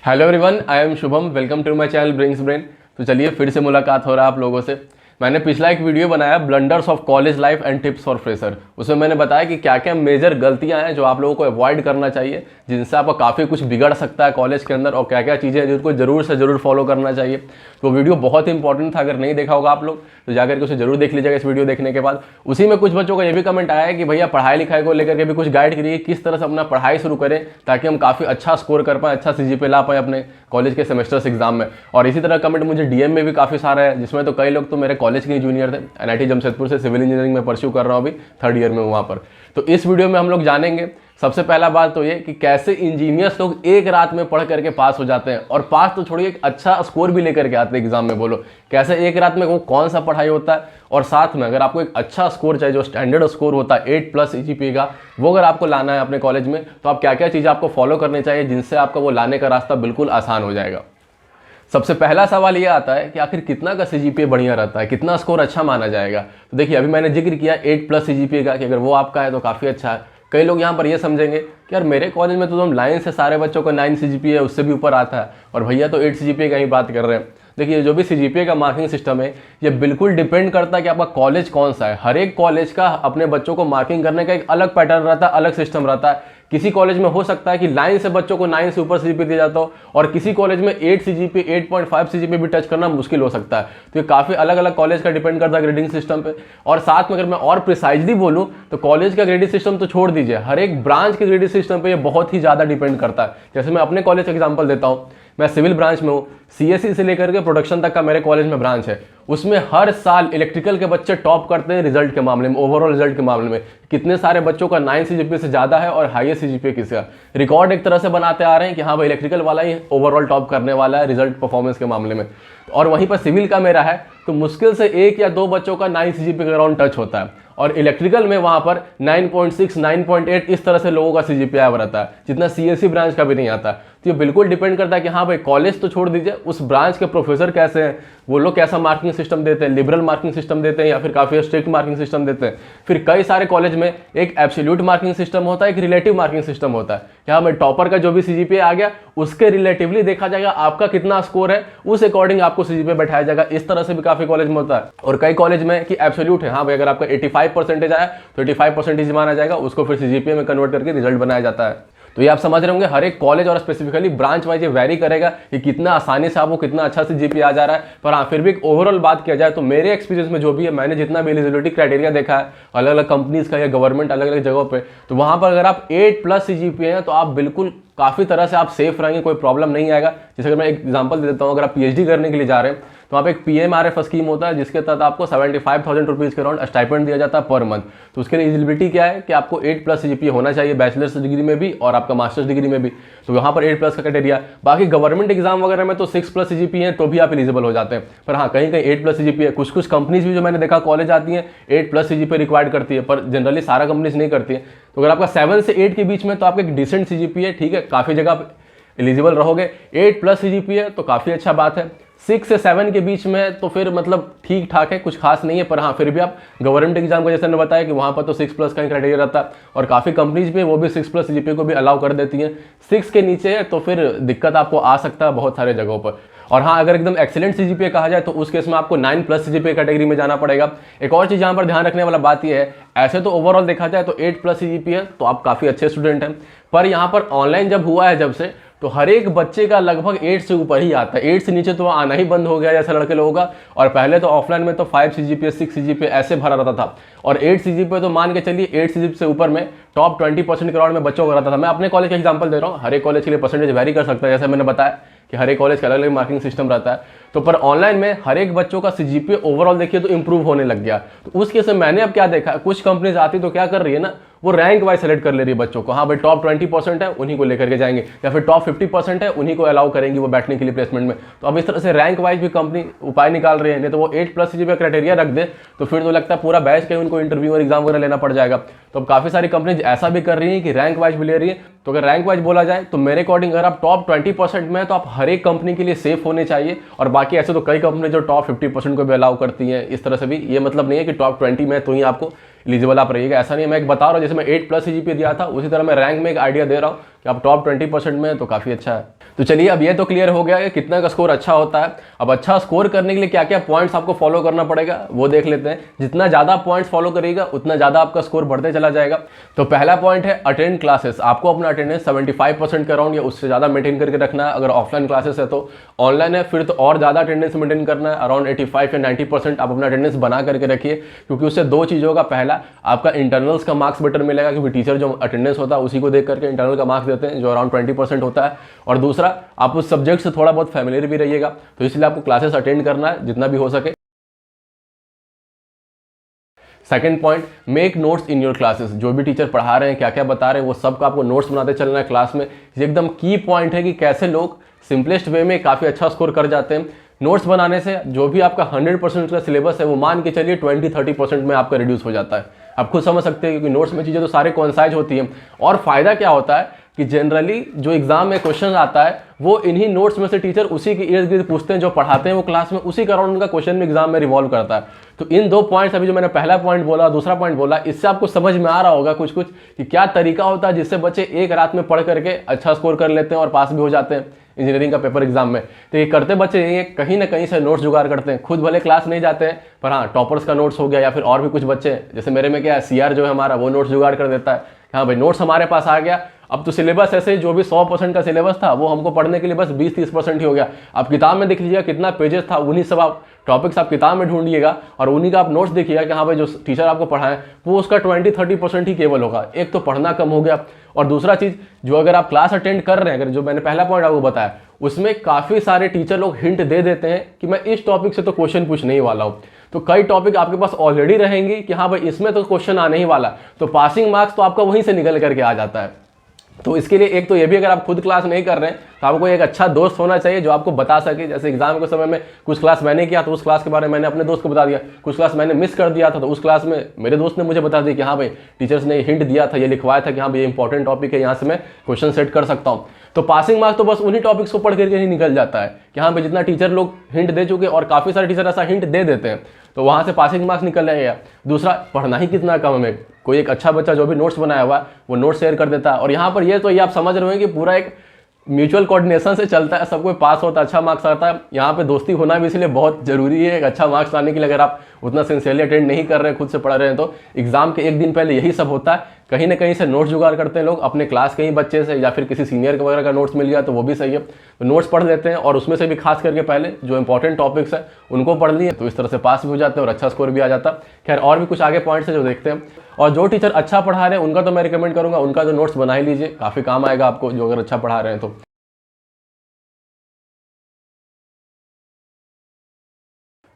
Hello everyone, I am Shubham. Welcome to my channel brings brain. तो चलिए फिर से मुलाकात हो रहा है आप लोगों से। मैंने पिछला एक वीडियो बनाया blunders of college life and tips for fresher. उसमें मैंने बताया कि क्या क्या मेजर गलतियां हैं जो आप लोगों को अवॉइड करना चाहिए, जिनसे आपका काफ़ी कुछ बिगड़ सकता है कॉलेज के अंदर, और क्या क्या चीज़ें हैं जिनको जरूर से जरूर फॉलो करना चाहिए। तो वीडियो बहुत इंपॉर्टेंट था, अगर नहीं देखा होगा आप लोग तो जाकर के उसे जरूर देख लीजिएगा इस वीडियो देखने के बाद। उसी में कुछ बच्चों का ये भी कमेंट आया है कि भैया पढ़ाई लिखाई को लेकर के भी कुछ गाइड करिए, किस तरह से अपना पढ़ाई शुरू करें ताकि हम काफ़ी अच्छा स्कोर कर पाएँ, अच्छा CGPA ला पाएँ अपने कॉलेज के सेमेस्टर्स एग्जाम में। और इसी तरह कमेंट मुझे DM में भी काफ़ी सारा है, जिसमें तो कई लोग तो मेरे कॉलेज के जूनियर थे। NIT जमशेदपुर से सिविल इंजीनियरिंग में परस्यू कर रहा हूँ, अभी 3rd ईयर में हूँ वहाँ पर। तो इस वीडियो में हम लोग जानेंगे सबसे पहला बात तो ये कि कैसे इंजीनियर्स लोग एक रात में पढ़ करके पास हो जाते हैं, और पास तो छोड़िए एक अच्छा स्कोर भी लेकर के आते हैं एग्जाम में। बोलो कैसे एक रात में वो कौन सा पढ़ाई होता है, और साथ में अगर आपको एक अच्छा स्कोर चाहिए जो स्टैंडर्ड स्कोर होता है 8+ CGPA का, वो अगर आपको लाना है अपने कॉलेज में तो आप क्या क्या चीज़ आपको फॉलो करनी चाहिए जिनसे आपका वो लाने का रास्ता बिल्कुल आसान हो जाएगा। सबसे पहला सवाल ये आता है कि आखिर कितना का CGPA बढ़िया रहता है, कितना स्कोर अच्छा माना जाएगा। तो देखिए अभी मैंने जिक्र किया 8+ CGPA का, कि अगर वो आपका है तो काफ़ी अच्छा है। कई लोग यहाँ पर ये समझेंगे कि यार मेरे कॉलेज में तो तुम लाइन से सारे बच्चों को 9 CGPA है, उससे भी ऊपर आता है, और भैया तो 8 CGPA का ही बात कर रहे हैं। देखिए जो भी CGPA का मार्किंग सिस्टम है ये बिल्कुल डिपेंड करता है कि आपका कॉलेज कौन सा है। हर एक कॉलेज का अपने बच्चों को मार्किंग करने का एक अलग पैटर्न रहता है, अलग सिस्टम रहता है। किसी कॉलेज में हो सकता है कि लाइन से बच्चों को 9 से ऊपर CGPA दिया जाता हो, और किसी कॉलेज में 8 CGPA 8.5 CGPA भी टच करना मुश्किल हो सकता है। तो ये काफ़ी अलग अलग कॉलेज का डिपेंड करता है ग्रेडिंग सिस्टम पे। और साथ में अगर मैं और प्रिसाइजली बोलूँ तो कॉलेज का ग्रेडिंग सिस्टम तो छोड़ दीजिए, हर एक ब्रांच के ग्रेडिंग सिस्टम पे ये बहुत ही ज़्यादा डिपेंड करता है। जैसे मैं अपने कॉलेज का एग्जाम्पल देता हूँ, मैं सिविल ब्रांच में हूँ। CSE से लेकर के प्रोडक्शन तक का मेरे कॉलेज में ब्रांच है। उसमें हर साल इलेक्ट्रिकल के बच्चे टॉप करते हैं रिजल्ट के मामले में, ओवरऑल रिजल्ट के मामले में। कितने सारे बच्चों का 9 CGPA से ज़्यादा है, और हाईएस्ट CGPA किसका। रिकॉर्ड एक तरह से बनाते आ रहे हैं कि हाँ भाई इलेक्ट्रिकल वाला ही ओवरऑल टॉप करने वाला है रिजल्ट परफॉर्मेंस के मामले में। और वहीं पर सिविल का मेरा है तो मुश्किल से 1 या 2 बच्चों का 9 CGPA के अराउंड टच होता है, और इलेक्ट्रिकल में वहाँ पर 9.6 9.8 इस तरह से लोगों का CGPA रहता है, जितना CSE ब्रांच का भी नहीं आता। तो ये बिल्कुल डिपेंड करता है कि हाँ भाई कॉलेज तो छोड़ दीजिए, उस ब्रांच के प्रोफेसर कैसे हैं, वो लोग कैसा मार्किंग सिस्टम देते हैं, लिबरल मार्किंग सिस्टम देते हैं या फिर काफ़ी स्ट्रिक्ट मार्किंग सिस्टम देते हैं। फिर कई सारे कॉलेज में एक एब्सोल्यूट मार्किंग सिस्टम होता है, एक रिलेटिव मार्किंग सिस्टम होता है कि हाँ भाई टॉपर का जो भी CGPA आ गया उसके रिलेटिवली देखा जाएगा आपका कितना स्कोर है, उस अकॉर्डिंग आपको CGPA बैठाया जाएगा। इस तरह से भी काफ़ी कॉलेज में होता है। और कई कॉलेज में कि एब्सोल्यूट है, हाँ भाई अगर आपका 85% आया तो 85% माना जाएगा, उसको फिर CGPA में कन्वर्ट करके रिजल्ट बनाया जाता है। तो ये आप समझ रहे होंगे हर एक कॉलेज और स्पेसिफिकली ब्रांच वाइज ये वेरी करेगा कि कितना आसानी से आपको कितना अच्छा CGPA आ जा रहा है। पर हाँ फिर भी एक ओवरऑल बात किया जाए तो मेरे एक्सपीरियंस में जो भी है, मैंने जितना भी एलिजिबिलिटी क्राइटेरिया देखा है अलग अलग कंपनीज का या गवर्नमेंट अलग अलग जगहों पे, तो वहाँ पर अगर आप 8+ CGPA है तो आप बिल्कुल काफ़ी तरह से आप सेफ रहेंगे, कोई प्रॉब्लम नहीं आएगा। जैसे अगर मैं एक एग्जांपल दे देता हूँ, अगर आप PhD करने के लिए जा रहे हैं तो वहाँ पे एक PMRF स्कीम होता है जिसके तहत आपको 75,000 रुपीज़ के अराउंड स्टाइपेंड दिया जाता है पर मंथ। तो उसके लिए एलिजिबिलिटी क्या है कि आपको 8+ CGPA होना चाहिए बैचलर्स डिग्री में भी और आपका मास्टर्स डिग्री में भी। तो यहाँ पर 8+ का क्राइटेरिया। बाकी गवर्नमेंट एग्जाम वगैरह में तो 6+ CGPA है तो भी आप एलिजिबल हो जाते हैं। पर हाँ कहीं कहीं 8+ CGPA, कुछ कंपनीज भी जो मैंने देखा कॉलेज आती हैं 8+ CGPA रिक्वायर्ड करती है, पर जनरली सारा कंपनीज नहीं करती है। तो अगर आपका 7 से 8 के बीच में तो आपका एक डिसेंट CGPA, ठीक है, काफ़ी जगह एलिजिबल रहोगे। 8+ CGPA तो काफ़ी अच्छा बात है। 6 से 7 के बीच में तो फिर मतलब ठीक ठाक है, कुछ खास नहीं है। पर हाँ फिर भी आप गवर्नमेंट एग्जाम का जैसे मैंने बताया कि वहाँ पर तो 6+ का ही क्राइटेरिया रहता है, और काफ़ी कंपनीज भी वो भी 6+ CGPA को भी अलाउ कर देती हैं। 6 के नीचे है तो फिर दिक्कत आपको आ सकता है बहुत सारे जगहों पर। और हाँ अगर एकदम एक्सीलेंट CGPA कहा जाए तो उस केस में आपको 9+ CGPA कैटेगरी में जाना पड़ेगा। एक और चीज़ यहाँ पर ध्यान रखने वाला बात यह है, ऐसे तो ओवरऑल देखा जाए तो 8+ CGPA तो आप काफ़ी अच्छे स्टूडेंट हैं, पर यहाँ पर ऑनलाइन जब हुआ है जब से, तो हर एक बच्चे का लगभग 8 से ऊपर ही आता है। 8 से नीचे तो आना ही बंद हो गया जैसे लड़के लोगों का। और पहले तो ऑफलाइन में तो 5 CGPA 6 CGPA ऐसे भरा रहता था, और 8 CGPA तो मान के चलिए 8 CGPA से ऊपर में टॉप 20% के राउंड में बच्चों को रहता था। मैं अपने कॉलेज का एग्जांपल दे रहा हूँ, हर एक कॉलेज के लिए परसेंटेज वेरी कर सकता है, जैसे मैंने बताया कि हर एक कॉलेज का अलग अलग मार्किंग सिस्टम रहता है। तो पर ऑनलाइन में हर एक बच्चों का CGPA ओवरऑल देखिए तो इंप्रूव होने लग गया। तो उस केस में मैंने अब क्या देखा, कुछ कंपनीज आती तो क्या कर रही है ना, वो रैंक वाइज सेलेक्ट कर ले रही है बच्चों को। हाँ भाई टॉप 20% है उन्हीं को लेकर के जाएंगे, या फिर टॉप 50% है उन्हीं को अलाउ करेंगी वो बैठने के लिए प्लेसमेंट में। तो अब इस तरह से रैंक वाइज भी कंपनी उपाय निकाल रही है। नहीं तो वो 8+ CGPA क्राइटेरिया रख दे तो फिर तो लगता है पूरा बैच के उनको इंटरव्यू और एग्जाम वगैरह लेना पड़ जाएगा। तो अब काफ़ी सारी कंपनीज ऐसा भी कर रही है कि रैंक वाइज भी ले रही है। तो अगर रैंक वाइज बोला जाए तो मेरे अकॉर्डिंग अगर आप टॉप 20% में है तो आप हर एक कंपनी के लिए सेफ होने चाहिए। और बाकी ऐसे तो कई कंपनी जो टॉप 50% को भी अलाउ करती हैं। इस तरह से भी ये मतलब नहीं है कि टॉप 20 में तो ही आपको एलिजिबल आप रहिएगा, ऐसा नहीं है। मैं एक बता रहा हूँ, जैसे मैं 8+ CGPA दिया था उसी तरह मैं रैंक में एक आइडिया दे रहा हूँ कि आप टॉप 20% में तो काफ़ी अच्छा है। तो चलिए अब ये तो क्लियर हो गया कि कितना का स्कोर अच्छा होता है। अब अच्छा स्कोर करने के लिए क्या क्या पॉइंट्स आपको फॉलो करना पड़ेगा वो देख लेते हैं। जितना ज़्यादा पॉइंट्स फॉलो करिएगा उतना ज़्यादा आपका स्कोर बढ़ते चला जाएगा। तो पहला पॉइंट है अटेंड क्लासेस। आपको अपना अटेंडेंस 75% के अराउंड या उससे ज़्यादा मेंटेन करके रखना है। अगर ऑफलाइन क्लासेस है तो, ऑनलाइन है फिर तो और ज़्यादा अटेंडेंस मेंटेन करना है। अराउंड 85 या 90% आप अपना अटेंडेंस बना करके रखिए, क्योंकि उससे दो चीज़ों का, पहला आपका इंटरनल्स का मार्क्स बेटर मिलेगा, क्योंकि टीचर जो अटेंडेंस होता है उसी को देख करके इंटरनल का मार्क्स देते हैं जो अराउंड 20% होता है। और दूसरा आप उस सब्जेक्ट से थोड़ा बहुत फैमिलियर भी रहिएगा, तो इसलिए आपको क्लासेस अटेंड करना है जितना भी हो सके। Second point, make notes in your classes. जो भी टीचर पढ़ा रहे हैं, क्या क्या बता रहे हैं, वो सब का आपको नोट्स बनाते चलना है क्लास में। ये एकदम की पॉइंट है कि कैसे लोग सिंपलेस्ट वे में काफ़ी अच्छा स्कोर कर जाते हैं। नोट्स बनाने से जो भी आपका 100% का सिलेबस है वो मान के चलिए 20-30% में आपका रिड्यूस हो जाता है। आप खुद समझ सकते हैं, क्योंकि नोट्स में चीज़ें तो सारे कॉन्साइज होती हैं। और फायदा क्या होता है कि जनरली जो एग्जाम में क्वेश्चन आता है वो इन्हीं नोट्स में से टीचर उसी के इर्द गिर्द पूछते हैं, जो पढ़ाते हैं वो क्लास में, उसी का अराउंड उनका क्वेश्चन में एग्जाम में रिवॉल्व करता है। तो इन दो पॉइंट्स, अभी जो मैंने पहला पॉइंट बोला, दूसरा पॉइंट बोला, इससे आपको समझ में आ रहा होगा कुछ कुछ कि क्या तरीका होता है जिससे बच्चे एक रात में पढ़ करके अच्छा स्कोर कर लेते हैं और पास भी हो जाते हैं इंजीनियरिंग का पेपर एग्जाम में। तो ये करते बच्चे ये कहीं ना कहीं से नोट्स जुगाड़ करते हैं। खुद भले क्लास नहीं जाते हैं, पर हाँ टॉपर्स का नोट्स हो गया, या फिर और भी कुछ बच्चे, जैसे मेरे में क्या है, सीआर जो है हमारा, वो नोट्स जुगाड़ कर देता है। हाँ भाई नोट्स हमारे पास आ गया, अब तो सिलेबस ऐसे जो भी 100% का सिलेबस था वो हमको पढ़ने के लिए बस 20-30% ही हो गया। आप किताब में देख लीजिएगा कितना पेजेस था, उन्हीं सब आप टॉपिक्स आप किताब में ढूंढिएगा और उन्हीं का आप नोट्स देखिएगा कि हाँ भाई जो टीचर आपको पढ़ाएं वो उसका 20-30% ही केवल होगा। एक तो पढ़ना कम हो गया, और दूसरा चीज़ जो अगर आप क्लास अटेंड कर रहे हैं, अगर जो मैंने पहला पॉइंट आपको बताया उसमें काफ़ी सारे टीचर लोग हिंट दे देते हैं कि मैं इस टॉपिक से तो क्वेश्चन पूछने ही वाला हूँ। तो कई टॉपिक आपके पास ऑलरेडी रहेंगे कि हाँ भाई इसमें तो क्वेश्चन आने ही वाला, तो पासिंग मार्क्स तो आपका वहीं से निकल करके आ जाता है। तो इसके लिए एक तो ये भी, अगर आप खुद क्लास नहीं कर रहे हैं तो आपको एक अच्छा दोस्त होना चाहिए जो आपको बता सके। जैसे एग्जाम के समय में कुछ क्लास मैंने किया तो उस क्लास के बारे में मैंने अपने दोस्त को बता दिया, कुछ क्लास मैंने मिस कर दिया था तो उस क्लास में मेरे दोस्त ने मुझे बता दिया कि हाँ भाई टीचर्स ने हिंट दिया था, ये लिखवाया था कि हाँ भाई ये इंपॉर्टेंट टॉपिक है, यहाँ से मैं क्वेश्चन सेट कर सकता हूँ। तो पासिंग मार्क्स तो बस उन्हीं टॉपिक्स को पढ़ करके ही निकल जाता है कि हाँ भाई जितना टीचर लोग हिंट दे चुके, और काफ़ी सारे टीचर ऐसा हिंट दे देते हैं, तो वहाँ से पासिंग मार्क्स निकल जाएगा। दूसरा, पढ़ना ही कितना कम है, कोई एक अच्छा बच्चा जो भी नोट्स बनाया हुआ है वो नोट्स शेयर कर देता है। और यहाँ पर ये तो ये आप समझ रहे हो कि पूरा एक म्यूचुअल कोऑर्डिनेशन से चलता है, सब कोई पास होता है, अच्छा मार्क्स आता है। यहाँ पे दोस्ती होना भी इसलिए बहुत जरूरी है। एक अच्छा मार्क्स लाने के लिए अगर आप उतना सिंसियरली अटेंड नहीं कर रहे हैं, खुद से पढ़ रहे हैं, तो एग्जाम के एक दिन पहले यही सब होता है। कहीं ना कहीं से नोट्स जुगाड़ करते हैं लोग, अपने क्लास के ही बच्चे से या फिर किसी सीनियर वगैरह का नोट्स मिल गया तो वो भी सही है, तो नोट्स पढ़ लेते हैं और उसमें से भी खास करके पहले जो इंपॉर्टेंट टॉपिक्स है उनको पढ़ लिए, तो इस तरह से पास भी हो जाते हैं और अच्छा स्कोर भी आ जाता है। खैर और भी कुछ आगे पॉइंट्स है जो देखते हैं। और जो टीचर अच्छा पढ़ा रहे हैं उनका तो मैं रिकमेंड करूँगा उनका तो नोट्स बना ही लीजिए, काफ़ी काम आएगा आपको जो अगर अच्छा पढ़ा रहे हैं तो।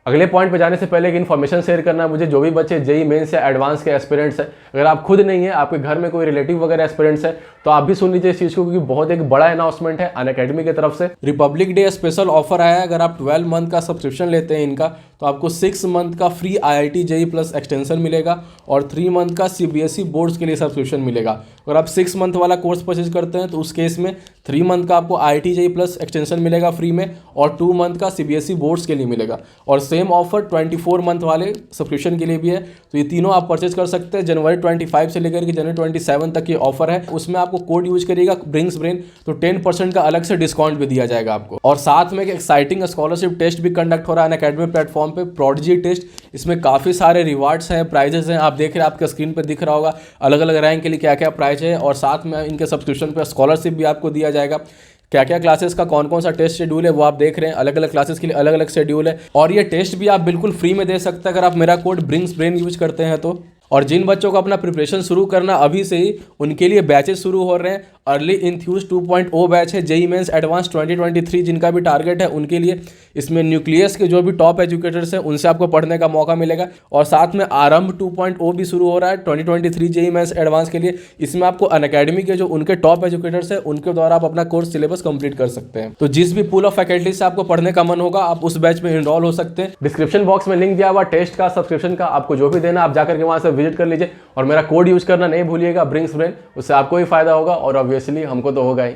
अगले पॉइंट पे जाने से पहले एक इन्फॉर्मेशन शेयर करना है मुझे, जो भी बच्चे जेई मेंस या एडवांस के एस्पिरेंट्स हैं, अगर आप खुद नहीं है, आपके घर में कोई रिलेटिव वगैरह एस्पिरेंट्स है, तो आप भी सुन लीजिए इस चीज़ को, क्योंकि बहुत एक बड़ा अनाउंसमेंट है अनअकैडमी की तरफ से। रिपब्लिक डे स्पेशल ऑफर आया है, अगर आप 12 मंथ का सब्सक्रिप्शन लेते हैं इनका तो आपको 6 मंथ का free IIT JEE plus extension मिलेगा और 3 मंथ का CBSE बोर्ड्स के लिए सब्सक्रिप्शन मिलेगा। अगर आप 6 मंथ वाला कोर्स परचेज करते हैं तो उस केस में 3 मंथ का आपको IIT JEE प्लस एक्सटेंशन मिलेगा फ्री में, और 2 मंथ का CBSE बोर्ड्स के लिए मिलेगा। और सेम ऑफर 24 मंथ वाले सब्सक्रिप्शन के लिए भी है। तो ये तीनों आप परचेज कर सकते हैं। जनवरी 25 से लेकर के जनवरी 27 तक ये ऑफर है। उसमें आपको कोड यूज करिएगा ब्रिंग्स ब्रेन, तो 10% का अलग से डिस्काउंट भी दिया जाएगा आपको। और साथ में एक एक्साइटिंग स्कॉलरशिप टेस्ट भी कंडक्ट हो रहा है अनअकैडमी प्लेटफॉर्म पे, प्रोडिजी टेस्ट। इसमें काफ़ी सारे रिवार्ड्स हैं, प्राइजेस हैं, आप देख रहे हैं, आपके स्क्रीन पर दिख रहा होगा अलग अलग रैंक के लिए क्या क्या प्राइज है। और साथ में इनके सब्सक्रिप्शन पर स्कॉलरशिप भी आपको दिया जाएगा। क्या क्या क्लासेस का कौन कौन सा टेस्ट शेड्यूल है वो आप देख रहे हैं, अलग अलग क्लासेस के लिए अलग अलग शेड्यूल है। और ये टेस्ट भी आप बिल्कुल फ्री में दे सकते हैं अगर आप मेरा कोड ब्रिंग्स ब्रेन यूज करते हैं तो। और जिन बच्चों को अपना प्रिपरेशन शुरू करना अभी से ही, उनके लिए बैचेस शुरू हो रहे हैं। अर्ली इन्थ्यूज 2.0 बैच है, जेई मेंस एडवांस 2023 जिनका भी टारगेट है उनके लिए। इसमें न्यूक्लियस के जो भी टॉप एजुकेटर्स हैं उनसे आपको पढ़ने का मौका मिलेगा। और साथ में आरंभ 2.0 भी शुरू हो रहा है 2023 जेई मेंस एडवांस के लिए। इसमें आपको अनअकैडमी के जो उनके टॉप एजुकेटर्स हैं उनके द्वारा आप अपना कोर्स सिलेबस कंप्लीट कर सकते हैं। तो जिस भी पूल ऑफ फैकल्टी से आपको पढ़ने का मन होगा आप उस बैच में इनरोल हो सकते हैं। डिस्क्रिप्शन बॉक्स में लिंक दिया हुआ टेस्ट का, सब्सक्रिप्शन का, आपको जो भी देना आप जाकर के वहां से विजिट कर लीजिए। और मेरा कोड यूज करना नहीं भूलिएगा ब्रिंग्स ब्रेन, उससे आपको ही फायदा होगा और ऑब्वियसली हमको तो होगा ही।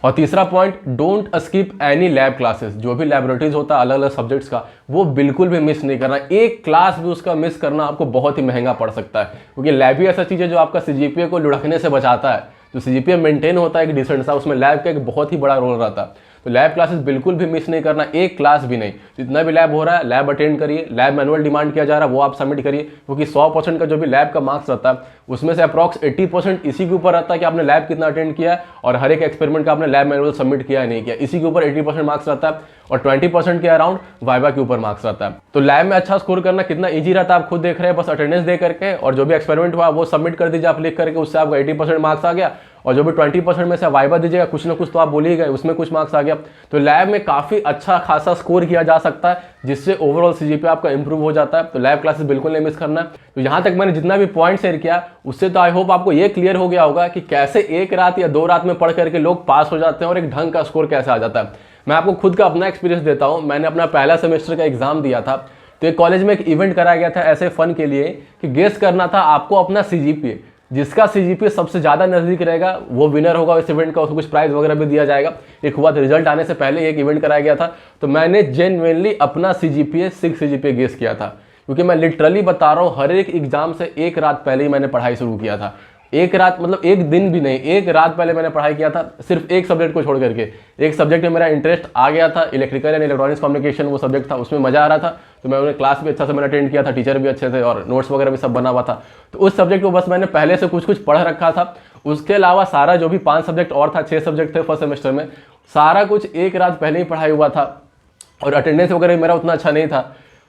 और तीसरा point, don't skip any lab classes. जो भी लैबोरेटरीज होता है अलग अलग सब्जेक्ट्स का, वो बिल्कुल भी मिस नहीं करना। एक क्लास भी उसका मिस करना आपको बहुत ही महंगा पड़ सकता है, क्योंकि लैब ही ऐसा चीज़ है जो आपका CGPA को लुढ़कने से बचाता है। जो CGPA मेंटेन होता है एक डिसेंट सा, उसमें लैब का एक बहुत ही बड़ा रोल रहता है। तो लैब क्लासेस बिल्कुल भी मिस नहीं करना, एक क्लास भी नहीं। जितना भी लैब हो रहा है लैब अटेंड करिए, लैब मैनुअल डिमांड किया जा रहा है वो आप सबमिट करिए, क्योंकि 100% का जो भी लैब का मार्क्स रहता है उसमें से अप्रॉक्स 80% इसी के ऊपर रहता है कि आपने लैब कितना अटेंड किया है और हर एक एक्सपेरिमेंट का आपने लैब मैनुअल सबमिट किया है नहीं किया, इसी के ऊपर 80% मार्क्स रहता है और 20% के अराउंड वाइवा के ऊपर मार्क्स रहता है। तो लैब में अच्छा स्कोर करना कितना ईजी रहता है आप खुद देख रहे हैं, बस अटेंडेंस दे करके और जो भी एक्सपेरिमेंट हुआ वो सबमिट कर दीजिए आप लिख करके, उससे आपका 80% मार्क्स आ गया और जो भी 20% में से वाइवा दीजिएगा कुछ ना कुछ तो आप बोल ही गए, उसमें कुछ मार्क्स आ गया। तो लैब में काफ़ी अच्छा खासा स्कोर किया जा सकता है जिससे ओवरऑल CGPA आपका इंप्रूव हो जाता है। तो लैब क्लासेस बिल्कुल नहीं मिस करना। तो यहाँ तक मैंने जितना भी पॉइंट शेयर किया उससे तो आई होप आपको ये क्लियर हो गया होगा कि कैसे एक रात या 2 रात में पढ़ करके लोग पास हो जाते हैं और एक ढंग का स्कोर कैसे आ जाता है। मैं आपको खुद का अपना एक्सपीरियंस देता हूँ। मैंने अपना पहला सेमेस्टर का एग्जाम दिया था, तो एक कॉलेज में एक इवेंट कराया गया था ऐसे फन के लिए कि गेस करना था आपको अपना CGPA, जिसका CGPA सबसे ज़्यादा नज़दीक रहेगा वो विनर होगा इस इवेंट का, उसको कुछ प्राइज़ वगैरह भी दिया जाएगा। एक हुआ था रिजल्ट आने से पहले एक इवेंट कराया गया था, तो मैंने जेन्युइनली अपना CGPA 6 CGPA गेस किया था, क्योंकि मैं लिटरली बता रहा हूँ हर एक एग्जाम से एक रात पहले ही मैंने पढ़ाई शुरू किया था। एक रात मतलब एक दिन भी नहीं, एक रात पहले मैंने पढ़ाई किया था, सिर्फ एक सब्जेक्ट को छोड़ करके। एक सब्जेक्ट में मेरा इंटरेस्ट आ गया था, इलेक्ट्रिकल एंड इलेक्ट्रॉनिक्स कम्युनिकेशन वो सब्जेक्ट था, उसमें मजा आ रहा था, तो मैं उन्हें क्लास भी अच्छा से मैंने अटेंड किया था, टीचर भी अच्छे थे और नोट्स वगैरह भी सब बना हुआ था। तो उस सब्जेक्ट को बस मैंने पहले से कुछ कुछ पढ़ रखा था। उसके अलावा सारा जो भी 5 सब्जेक्ट और था, 6 सब्जेक्ट थे फर्स्ट सेमेस्टर में, सारा कुछ एक रात पहले ही पढ़ाई हुआ था और अटेंडेंस वगैरह मेरा उतना अच्छा नहीं था।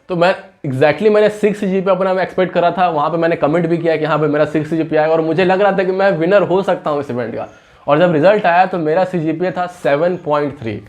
तो मैं मैंने 6 CGPA अपना मैं एक्सपेक्ट करा था। वहाँ पे मैंने कमेंट भी किया कि हाँ भाई मेरा 6 CGPA आएगा और मुझे लग रहा था कि मैं विनर हो सकता हूँ इस इवेंट का। और जब रिजल्ट आया तो मेरा CGPA था 7.3।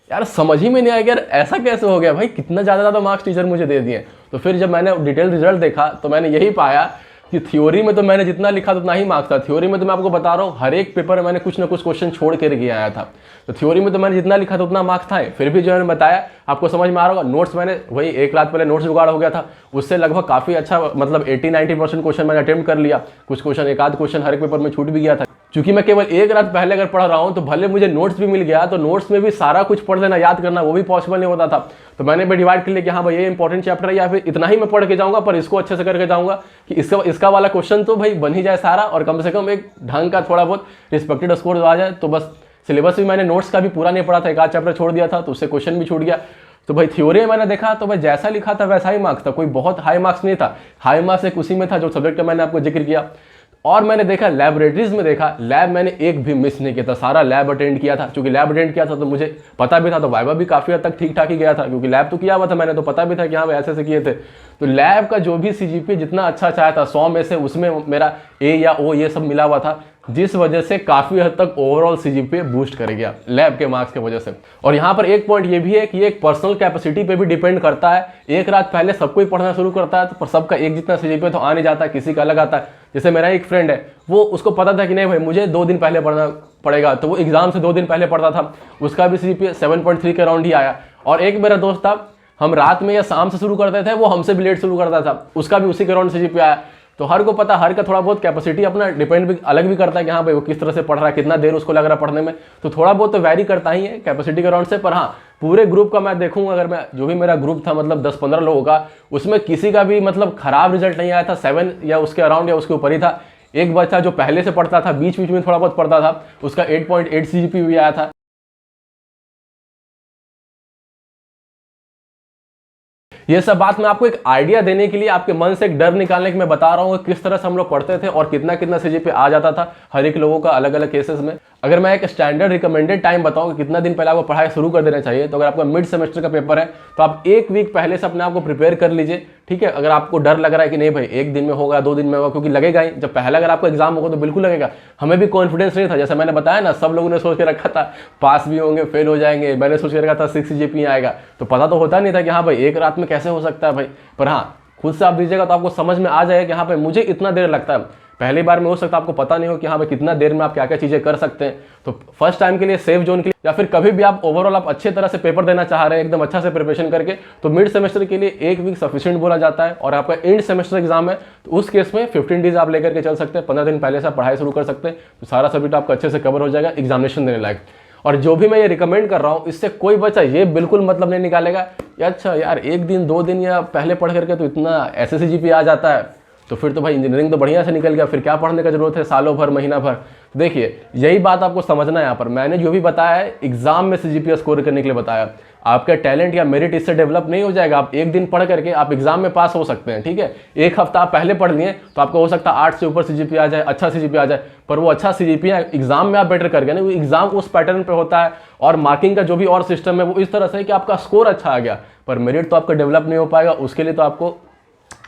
यार समझ ही में नहीं आया कि यार ऐसा कैसे हो गया भाई, कितना ज़्यादा मार्क्स टीचर मुझे दे दिए। तो फिर जब मैंने डिटेल रिजल्ट देखा तो मैंने यही पाया कि थ्योरी में तो मैंने जितना लिखा तो उतना ही मार्क्स था। थ्योरी में तो मैं आपको बता रहा हूँ हर एक पेपर में मैंने कुछ ना कुछ क्वेश्चन छोड़ करके आया था। तो थ्योरी में तो मैंने जितना लिखा था उतना मार्क्स था, फिर भी जो मैंने बताया आपको समझ में आ रहा होगा। नोट्स मैंने वही एक रात पहले नोट्स जुगाड़ हो गया था, उससे लगभग काफ़ी अच्छा मतलब 80-90% क्वेश्चन मैंने अटेम्प्ट कर लिया। कुछ क्वेश्चन एक आध क्वेश्चन हर एक पेपर में छूट भी गया था। क्योंकि मैं केवल एक रात पहले अगर पढ़ रहा हूँ तो भले मुझे नोट्स भी मिल गया, तो नोट्स में भी सारा कुछ पढ़ लेना याद करना वो भी पॉसिबल नहीं होता था। तो मैंने भी डिवाइड कर लिया कि हाँ भाई ये इंपॉर्टेंट चैप्टर है, या फिर इतना ही मैं पढ़ के जाऊँगा पर इसको अच्छे से करके जाऊँगा कि इसका वाला क्वेश्चन तो भाई बन ही जाए सारा, और कम से कम एक ढंग का थोड़ा बहुत रिस्पेक्टेड स्कोर आ जाए। तो बस सिलेबस भी मैंने नोट्स का भी पूरा नहीं पढ़ा था, एक आध चैप्टर छोड़ दिया था तो उससे क्वेश्चन भी छूट गया। तो भाई थ्योरी में मैंने देखा तो भाई जैसा लिखा था वैसा ही मार्क्स था, कोई बहुत हाई मार्क्स नहीं था। हाई मार्क्स एक उसी में था जो सब्जेक्ट का मैंने आपको जिक्र किया। और मैंने देखा लैबोरेटरीज में देखा, लैब मैंने एक भी मिस नहीं किया था, सारा लैब अटेंड किया था। क्योंकि लैब अटेंड किया था तो मुझे पता भी था, तो वाइवा भी काफ़ी हद तक ठीक ठाक ही गया था, क्योंकि लैब तो किया हुआ था मैंने, तो पता भी था कि हाँ ऐसे ऐसे किए थे। तो लैब का जो भी CGPA जितना अच्छा चाहा था 100 में से उसमें मेरा A या O ये सब मिला हुआ था, जिस वजह से काफ़ी हद तक ओवरऑल CGPA बूस्ट कर गया लैब के मार्क्स की वजह से। और यहाँ पर एक पॉइंट ये भी है कि ये एक पर्सनल कैपेसिटी पे भी डिपेंड करता है। एक रात पहले सबको ही पढ़ना शुरू करता है तो सबका एक जितना CGPA तो आ नहीं जाता, किसी का अलग आता है। जैसे मेरा एक फ्रेंड है, वो उसको पता था कि नहीं भाई मुझे 2 दिन पहले पढ़ना पड़ेगा, तो वो एग्जाम से 2 दिन पहले पढ़ता था, उसका भी CGPA 7.3 के अराउंड ही आया। और एक मेरा दोस्त था, हम रात में या शाम से शुरू करते थे, वो हमसे भी लेट शुरू करता था, उसका भी उसी के अराउंड CGPA आया। तो हर को पता, हर का थोड़ा बहुत कैपेसिटी अपना डिपेंड भी अलग भी करता है कि हाँ भाई वो किस तरह से पढ़ रहा है, कितना देर उसको लग रहा है पढ़ने में। तो थोड़ा बहुत तो वैरी करता ही है कैपेसिटी के अराउंड से। पर हाँ पूरे ग्रुप का मैं देखूंगा, अगर मैं जो भी मेरा ग्रुप था मतलब 10-15 लोगों का, उसमें किसी का भी मतलब खराब रिजल्ट नहीं आया था। 7 या उसके अराउंड या उसके ऊपर ही था। एक बच्चा जो पहले से पढ़ता था, बीच बीच में थोड़ा बहुत पढ़ता था, उसका 8.8 CGPA भी आया था। ये सब बात मैं आपको एक आइडिया देने के लिए, आपके मन से एक डर निकालने के मैं बता रहा हूँ कि किस तरह से हम लोग पढ़ते थे और कितना कितना CGPA आ जाता था हर एक लोगों का अलग अलग केसेस में। अगर मैं एक स्टैंडर्ड रिकमेंडेड टाइम बताऊँ कि कितना दिन पहले आपको पढ़ाई शुरू कर देना चाहिए, तो अगर आपका मिड सेमेस्टर का पेपर है तो आप 1 वीक पहले से अपने आप को प्रिपेयर कर लीजिए, ठीक है। अगर आपको डर लग रहा है कि नहीं भाई 1 दिन में होगा 2 दिन में होगा, क्योंकि लगेगा ही, जब पहला अगर आपका एग्जाम होगा तो बिल्कुल लगेगा। हमें भी कॉन्फिडेंस नहीं था, जैसे मैंने बताया ना, सब लोगों ने सोच के रखा था पास भी होंगे फेल हो जाएंगे, मैंने सोच के रखा था 6 CGPA आएगा, तो पता तो होता नहीं था कि हाँ भाई एक रात में कैसे हो सकता है भाई। पर हाँ खुद से आप दीजिएगा तो आपको समझ में आ जाएगा कि हाँ भाई मुझे इतना देर लगता है। पहली बार में हो सकता है आपको पता नहीं हो कि हाँ भाई कितना देर में आप क्या क्या चीज़ें कर सकते हैं। तो फर्स्ट टाइम के लिए, सेफ जोन के लिए, या फिर कभी भी आप ओवरऑल आप अच्छे तरह से पेपर देना चाह रहे हैं एकदम अच्छा से प्रिपरेशन करके, तो मिड सेमेस्टर के लिए 1 वीक सफिशिएंट बोला जाता है। और आपका एंड सेमेस्टर एग्जाम है तो उस केस में 15 डेज आप लेकर के चल सकते हैं, 15 दिन पहले से आप पढ़ाई शुरू कर सकते हैं, तो सारा सब्जेक्ट आपका अच्छे से कवर हो जाएगा एग्जामिनेशन देने लायक। और जो भी मैं ये रिकमेंड कर रहा हूँ, इससे कोई बच्चा ये बिल्कुल मतलब नहीं निकालेगा अच्छा यार 1 दिन 2 दिन या पहले पढ़ करके तो इतना ऐसे CGPA आ जाता है, तो फिर तो भाई इंजीनियरिंग तो बढ़िया से निकल गया, फिर क्या पढ़ने का जरूरत है सालों भर महीना भर। देखिए यही बात आपको समझना है। यहाँ पर मैंने जो भी बताया है एग्जाम में CGPA स्कोर करने के लिए बताया। आपका टैलेंट या मेरिट इससे डेवलप नहीं हो जाएगा। आप एक दिन पढ़ करके आप एग्जाम में पास हो सकते हैं, ठीक है। एक हफ्ता आप पहले पढ़ लिए तो आपको हो सकता है 8 से ऊपर CGPA आ जाए, अच्छा CGPA आ जाए, पर वो अच्छा CGPA एग्जाम में आप बेटर कर गए ना, वो एग्जाम उस पैटर्न पे होता है और मार्किंग का जो भी और सिस्टम है वो इस तरह से है कि आपका स्कोर अच्छा आ गया, पर मेरिट तो आपका डेवलप नहीं हो पाएगा। उसके लिए तो आपको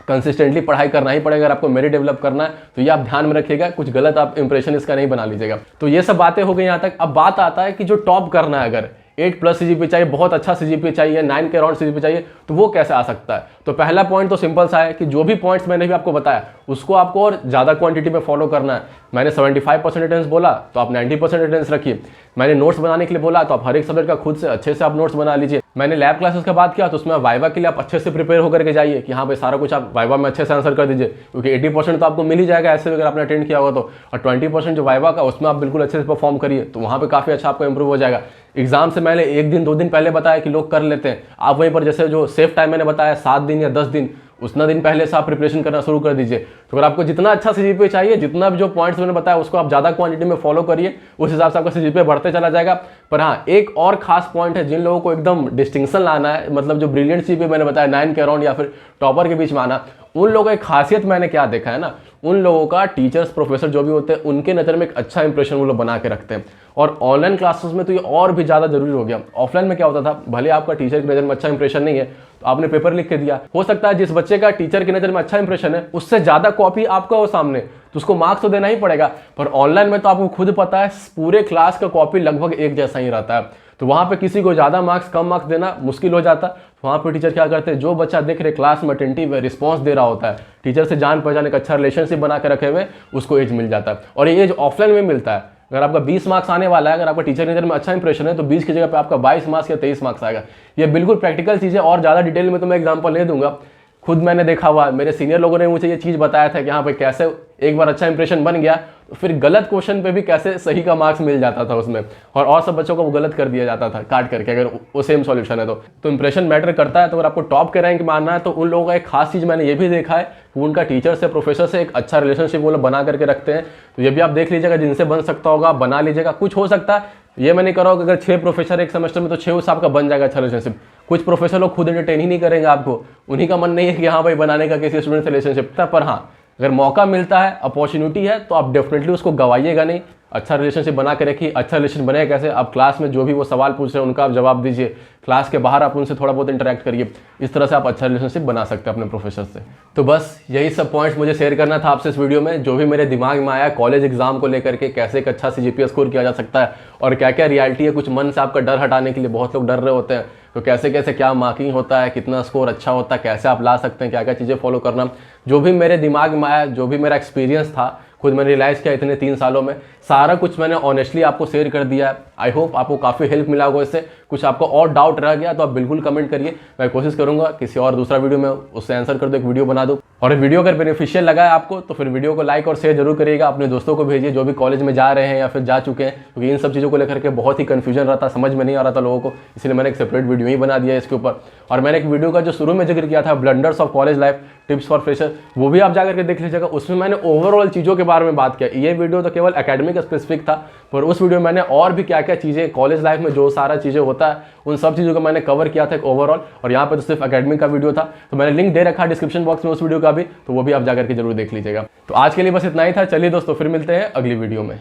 कंसिस्टेंटली पढ़ाई करना ही पड़ेगा। अगर आपको मेरिट डेवलप करना है तो ये आप ध्यान में रखिएगा, कुछ गलत आप इंप्रेशन इसका नहीं बना लीजिएगा। तो ये सब बातें हो गई यहाँ तक। अब बात आता है कि जो टॉप करना है, अगर 8+ CGPA चाहिए, बहुत अच्छा CGPA चाहिए, 9 के अराउंड CGPA चाहिए, तो वो कैसे आ सकता है। तो पहला पॉइंट तो सिंपल सा है कि जो भी पॉइंट्स मैंने भी आपको बताया उसको आपको और ज़्यादा क्वांटिटी में फॉलो करना है। मैंने 75% अटेंडेंस बोला तो आप 90% अटेंडेंस रखिए। मैंने नोट्स बनाने के लिए बोला तो आप हर एक सब्जेक्ट का खुद से अच्छे से आप नोट्स बना लीजिए। मैंने लैब क्लासेस का बात किया तो उसमें वाइवा के लिए आप अच्छे से प्रिपेयर होकर के जाइए कि हाँ भाई सारा कुछ आप वाइवा में अच्छे से आंसर कर दीजिए, क्योंकि 80% तो आपको मिल ही जाएगा ऐसे अगर आपने अटेंड किया होगा तो, और 20% जो वाइवा का उसमें आप बिल्कुल अच्छे से परफॉर्म करिए तो वहाँ पे काफ़ी अच्छा आपको इंप्रूव हो जाएगा। एग्जाम से मैंने 1 दिन 2 दिन पहले बताया कि लोग कर लेते हैं, आप वहीं पर जैसे जो सेफ टाइम मैंने बताया 7 दिन या 10 दिन, उतना दिन पहले से आप प्रिपरेशन करना शुरू कर दीजिए। तो अगर आपको जितना अच्छा CGPA चाहिए, जितना भी जो पॉइंट्स मैंने बताया उसको आप ज़्यादा क्वांटिटी में फॉलो करिए, उस हिसाब से आपका CGPA बढ़ते चला जाएगा। पर हाँ, एक और खास पॉइंट है, जिन लोगों को एकदम डिस्टिंक्शन लाना है, मतलब जो ब्रिलियंट CGPA मैंने बताया 9 के अराउंड या फिर टॉपर के बीच में आना, उन लोगों की खासियत मैंने क्या देखा है ना, उन लोगों का टीचर्स प्रोफेसर जो भी होते हैं उनके नज़र में एक अच्छा इंप्रेशन वो लोग बना के रखते हैं। और ऑनलाइन क्लासेस में तो ये और भी ज़्यादा जरूरी हो गया। ऑफलाइन में क्या होता था, भले आपका टीचर की नज़र में अच्छा इंप्रेशन नहीं है तो आपने पेपर लिख के दिया, हो सकता है जिस बच्चे का टीचर की नज़र में अच्छा इंप्रेशन है उससे ज़्यादा कॉपी आपका हो सामने, तो उसको मार्क्स तो देना ही पड़ेगा। पर ऑनलाइन में तो आपको खुद पता है पूरे क्लास का कॉपी लगभग एक जैसा ही रहता है, तो वहाँ पे किसी को ज़्यादा मार्क्स कम मार्क्स देना मुश्किल हो जाता। वहाँ पे टीचर क्या करते हैं, जो बच्चा देख रहे क्लास में अटेंटिव है, रिस्पॉन्स दे रहा होता है, टीचर से जान पहचान एक अच्छा रिलेशनशिप बना के रखे हुए, उसको एज मिल जाता है। और ये एज ऑफलाइन में मिलता है। अगर आपका 20 मार्क्स आने वाला है, अगर आपका टीचर की नज़र में अच्छा इंप्रेशन है तो 20 की जगह पे आपका 22 मार्क्स या 23 मार्क्स आएगा। ये बिल्कुल प्रैक्टिकल चीज़ है और ज़्यादा डिटेल में तो मैं एग्जांपल ले दूंगा, खुद मैंने देखा हुआ, मेरे सीनियर लोगों ने मुझे ये चीज़ बताया था कि हाँ भाई कैसे एक बार अच्छा इंप्रेशन बन गया तो फिर गलत क्वेश्चन पे भी कैसे सही का मार्क्स मिल जाता था उसमें, और सब बच्चों को वो गलत कर दिया जाता था काट करके, अगर वो सेम सॉल्यूशन है तो इंप्रेशन मैटर करता है। तो अगर आपको टॉप के रैंक में आना है तो उन लोगों का एक खास चीज़ मैंने ये भी देखा है कि उनका टीचर से प्रोफेसर से एक अच्छा रिलेशनशिप वो लोग बना करके रखते हैं। तो ये भी आप देख लीजिएगा, जिनसे बन सकता होगा बना लीजिएगा। कुछ हो सकता है ये मैं नहीं कर रहा हूँ कि अगर 6 प्रोफेसर एक सेमेस्टर में तो 6 उससे आपका बन जाएगा अच्छा रिलेशनशिप। कुछ प्रोफेसर लोग खुद एंटरटेन ही नहीं करेंगे आपको, उन्हीं का मन नहीं है कि हाँ भाई बनाने का किसी स्टूडेंट से रिलेशनशिप था। पर हाँ, अगर मौका मिलता है, अपॉर्चुनिटी है, तो आप डेफिनेटली उसको गवाइएगा नहीं। अच्छा रिलेशनशिप बना के रखिए। अच्छा रिलेशन बनेगा कैसे, आप क्लास में जो भी वो सवाल पूछ रहे हैं उनका आप जवाब दीजिए, क्लास के बाहर आप उनसे थोड़ा बहुत इंटरेक्ट करिए। इस तरह से आप अच्छा रिलेशनशिप बना सकते हैं अपने प्रोफेसर से। तो बस यही सब पॉइंट्स मुझे शेयर करना था आपसे इस वीडियो में, जो भी मेरे दिमाग में आया कॉलेज एग्जाम को लेकर के, कैसे एक अच्छा CGPA स्कोर किया जा सकता है और क्या क्या रियलिटी है। कुछ मन से आपका डर हटाने के लिए, बहुत लोग डर रहे होते हैं, तो कैसे कैसे क्या मार्किंग होता है, कितना स्कोर अच्छा होता है, कैसे आप ला सकते हैं, क्या क्या चीज़ें फॉलो करना, जो भी मेरे दिमाग में आया, जो भी मेरा एक्सपीरियंस था, खुद मैंने रियलाइज़ किया इतने 3 सालों में, सारा कुछ मैंने ऑनेस्टली आपको शेयर कर दिया है। आई होप आपको काफ़ी हेल्प मिला होगा इससे। कुछ आपको और डाउट रह गया तो आप बिल्कुल कमेंट करिए, मैं कोशिश करूंगा किसी और दूसरा वीडियो में उससे आंसर कर दूँ, एक वीडियो बना दूँ। और वीडियो अगर बेनिफिशियल लगा है आपको तो फिर वीडियो को लाइक और शेयर जरूर करिएगा, अपने दोस्तों को भेजिए जो भी कॉलेज में जा रहे हैं या फिर जा चुके हैं, क्योंकि इन सब चीज़ों को लेकर के बहुत ही कन्फ्यूजन रहता, समझ में नहीं आ रहा था लोगों को, इसलिए मैंने एक सेपरेट वीडियो ही बना दिया इसके ऊपर। और मैंने एक वीडियो का जो शुरू में जिक्र किया था, blunders of college life tips for fresher, वो भी आप जाकर के देख लीजिएगा। उसमें मैंने ओवरऑल चीज़ों के बारे में बात किया। ये वीडियो तो केवल एकेडमिक स्पेसिफिक था, पर उस वीडियो में मैंने और भी क्या क्या चीज़ें कॉलेज लाइफ में जो सारा चीज़ें होता है उन सब चीज़ों को मैंने कवर किया था ओवरऑल। और यहाँ पे तो सिर्फ एकेडमिक का वीडियो था, तो मैंने लिंक दे रखा डिस्क्रिप्शन बॉक्स में उस वीडियो का भी, तो वो भी आप जाकर के जरूर देख लीजिएगा। तो आज के लिए बस इतना ही था। चलिए दोस्तों, फिर मिलते हैं अगली वीडियो में।